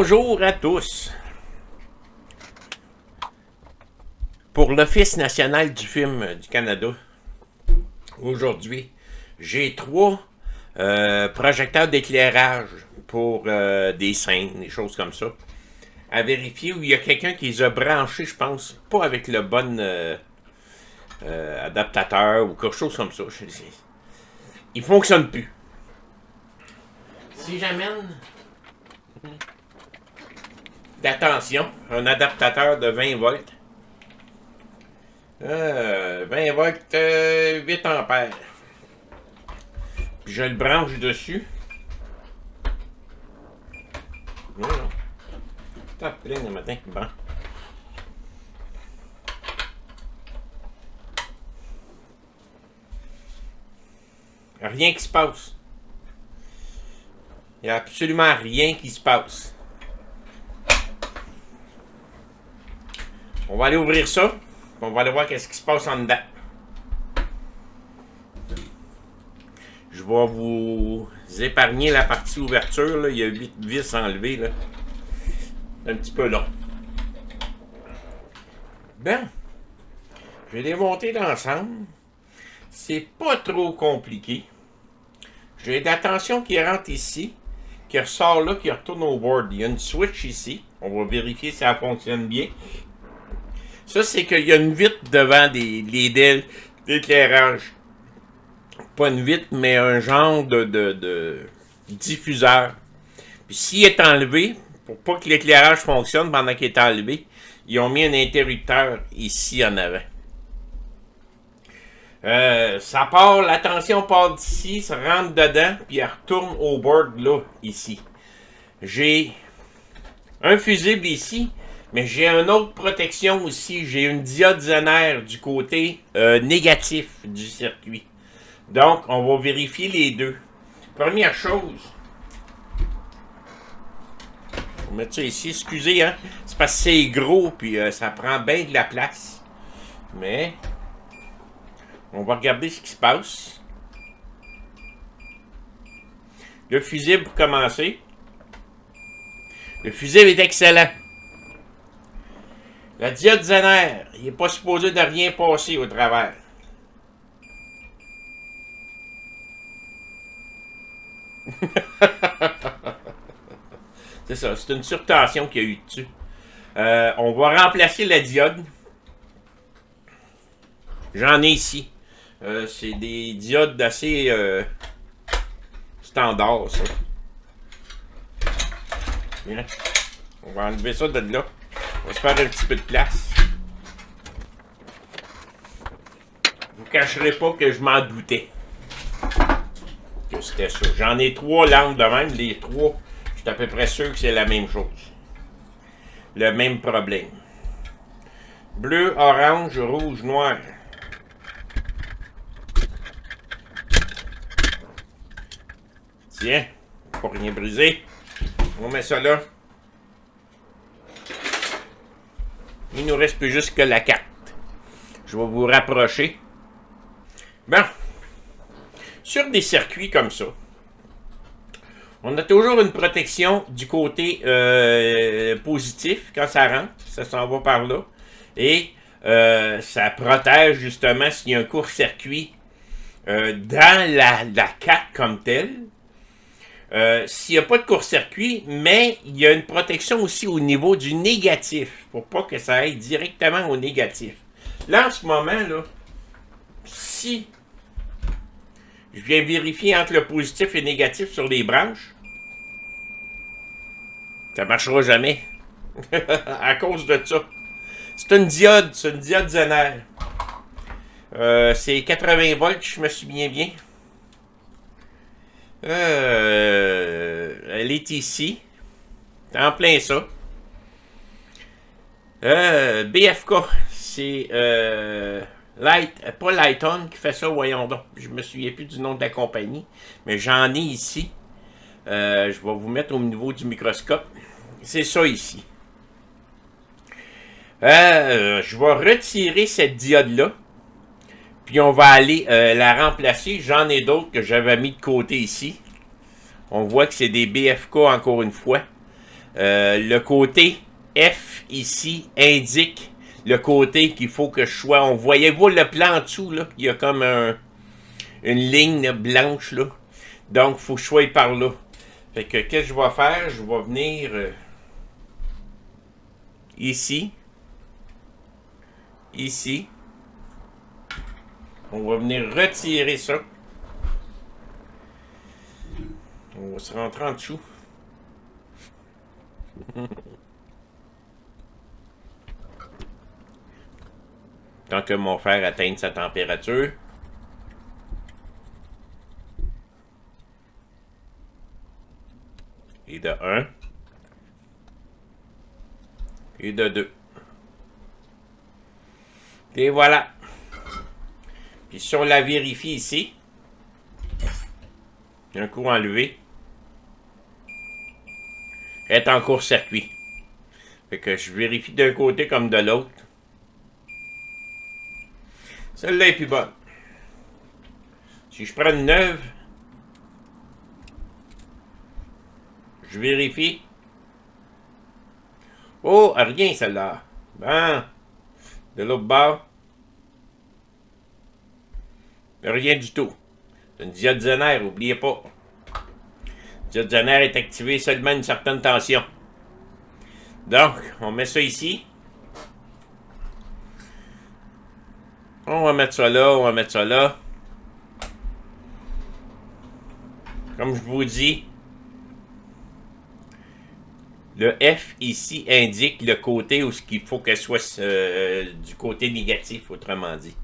Bonjour à tous. Pour l'Office national du film du Canada, aujourd'hui, j'ai 3 projecteurs d'éclairage pour des scènes, des choses comme ça, à vérifier où il y a quelqu'un qui les a branchés, je pense, pas avec le bon adaptateur ou quelque chose comme ça. Il fonctionne plus. Si j'amène d'attention, un adaptateur de 20 volts, 20 volts, 8 ampères. Puis je le branche dessus. Non. T'as plein le matin. Bon. Rien qui se passe. Il n'y a absolument rien qui se passe. On va aller ouvrir ça. On va aller voir qu'est-ce qui se passe en dedans. Je vais vous épargner la partie ouverture. Là. Il y a 8 vis enlevées. Là. C'est un petit peu long. Ben, je vais les monter l'ensemble. C'est pas trop compliqué. J'ai d'attention qui rentre ici, qui ressort là, qui retourne au board. Il y a une switch ici. On va vérifier si ça fonctionne bien. Ça, c'est qu'il y a une vitre devant les DEL d'éclairage. Pas une vitre, mais un genre de diffuseur. Puis s'il est enlevé, pour pas que l'éclairage fonctionne pendant qu'il est enlevé, ils ont mis un interrupteur ici en avant. Ça part, la tension part d'ici, ça rentre dedans, puis elle retourne au board là, ici. J'ai un fusible ici, mais j'ai une autre protection aussi. J'ai une diode Zener du côté négatif du circuit. Donc, on va vérifier les deux. Première chose, on va mettre ça ici. Excusez, hein, c'est parce que c'est gros, puis ça prend bien de la place. Mais, on va regarder ce qui se passe. Le fusible pour commencer. Le fusible est excellent. La diode Zener, il n'est pas supposé de rien passer au travers. C'est ça, c'est une surtension qu'il y a eu dessus. On va remplacer la diode. J'en ai ici. C'est des diodes assez standards, ça. Bien. On va enlever ça de là. On va se faire un petit peu de place. Je vous cacherai pas que je m'en doutais. Que c'était ça. J'en ai 3 lampes de même. Les 3, je suis à peu près sûr que c'est la même chose. Le même problème. Bleu, orange, rouge, noir. Tiens, pas rien briser. On met ça là. Il nous reste plus juste que la carte. Je vais vous rapprocher. Bon. Sur des circuits comme ça, on a toujours une protection du côté positif quand ça rentre. Ça s'en va par là. Et ça protège justement s'il y a un court-circuit dans la carte comme telle. S'il n'y a pas de court-circuit, mais il y a une protection aussi au niveau du négatif, pour pas que ça aille directement au négatif. Là, en ce moment, là, si je viens vérifier entre le positif et le négatif sur les branches, ça ne marchera jamais. À cause de ça. C'est une diode Zener. C'est 80 volts, je me souviens bien. Elle est ici. En plein ça. BFK, c'est pas Lighton qui fait ça, voyons donc. Je me souviens plus du nom de la compagnie. Mais j'en ai ici. Je vais vous mettre au niveau du microscope. C'est ça ici. Je vais retirer cette diode-là. Puis on va aller la remplacer. J'en ai d'autres que j'avais mis de côté ici. On voit que c'est des BFK encore une fois. Le côté F ici indique le côté qu'il faut que je sois. On voyez-vous le plan en dessous, là? Il y a comme une ligne blanche, là. Donc, il faut que je sois par là. Fait que, qu'est-ce que je vais faire? Je vais venir ici. Ici. On va venir retirer ça. On va se rentrer en dessous. Tant que mon fer atteigne sa température. Et de 1. Et de 2. Et voilà. Puis si on la vérifie ici, un coup enlevé, elle est en court-circuit. Fait que je vérifie d'un côté comme de l'autre. Celle-là est plus bonne. Si je prends une neuve, je vérifie. Oh, rien celle-là. Bon. De l'autre bord. Rien du tout. C'est une diode Zener, n'oubliez pas. La diode Zener est activée seulement à une certaine tension. Donc, on met ça ici. On va mettre ça là, on va mettre ça là. Comme je vous dis, le F ici indique le côté où il faut qu'elle soit du côté négatif, autrement dit.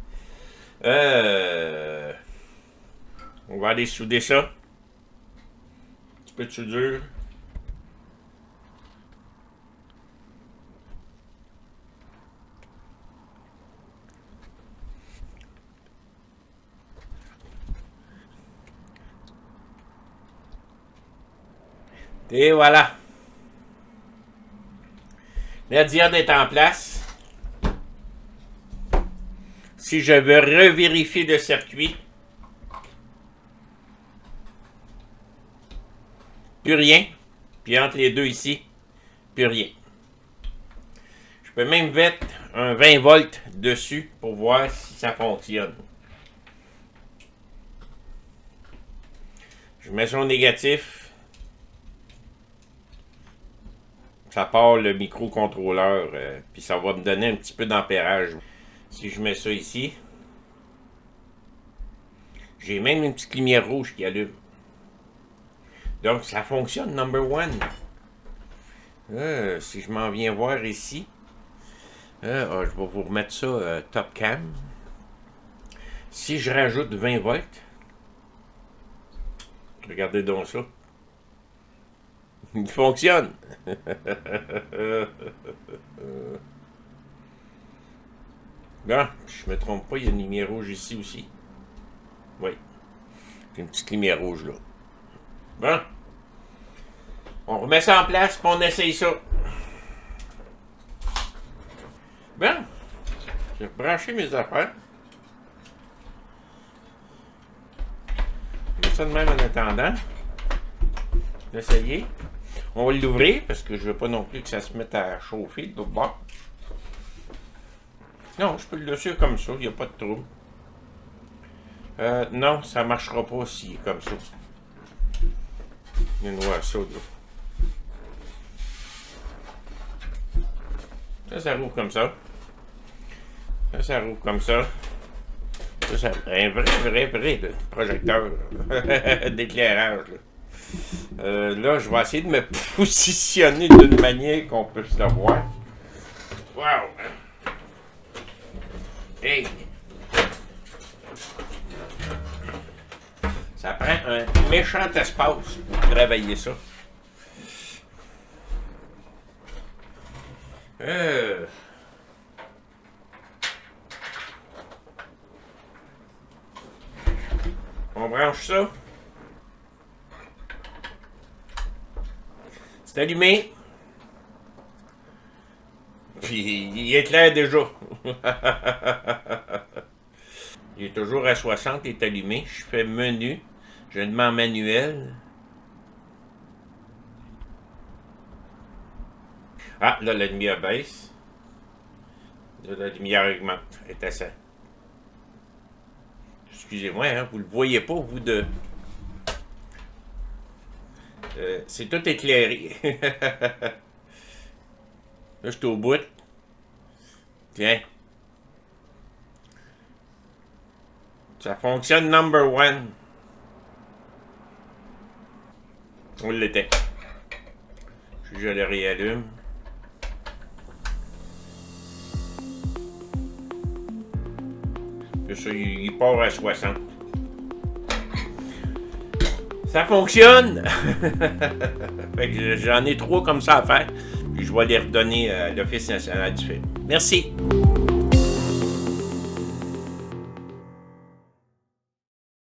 On va aller souder ça. Un petit peu de soudure. Et voilà. La diode est en place. Si je veux revérifier le circuit, plus rien. Puis entre les deux ici, plus rien. Je peux même mettre un 20 volts dessus pour voir si ça fonctionne. Je mets son négatif. Ça part le microcontrôleur, puis ça va me donner un petit peu d'ampérage. Si je mets ça ici, j'ai même une petite lumière rouge qui allume. Donc ça fonctionne, number one. Si je m'en viens voir ici, je vais vous remettre ça top cam. Si je rajoute 20 volts, regardez donc ça. Il fonctionne. Bon, je me trompe pas, il y a une lumière rouge ici aussi. Oui. Une petite lumière rouge là. Bon. On remet ça en place et on essaye ça. Bon. J'ai branché mes affaires. Je mets ça de même en attendant. D'essayer. On va l'ouvrir parce que je veux pas non plus que ça se mette à chauffer de l'autre bord. Non, je peux le laisser comme ça, il n'y a pas de trouble. Non, ça ne marchera pas si comme ça. Il y a une noix ça là. Ça rouvre comme ça. Ça rouvre comme ça. Ça, un vrai projecteur d'éclairage. Là, je vais essayer de me positionner d'une manière qu'on puisse le voir. Wow! Hey! Ça prend un méchant espace pour travailler ça. On branche ça. C'est allumé. Puis il éclaire déjà. Il est toujours à 60, il est allumé. Je fais menu. Je demande manuel. Ah, là, la lumière baisse. Là, la lumière augmente. Est à ça. Excusez-moi, hein, vous le voyez pas, vous de... c'est tout éclairé. Là, je suis au bout. Tiens. Ça fonctionne number one. On l'était. Je le réallume. Que ça, il part à 60. Ça fonctionne! Fait que j'en ai 3 comme ça à faire. Puis je vais les redonner à l'Office national du film. Merci!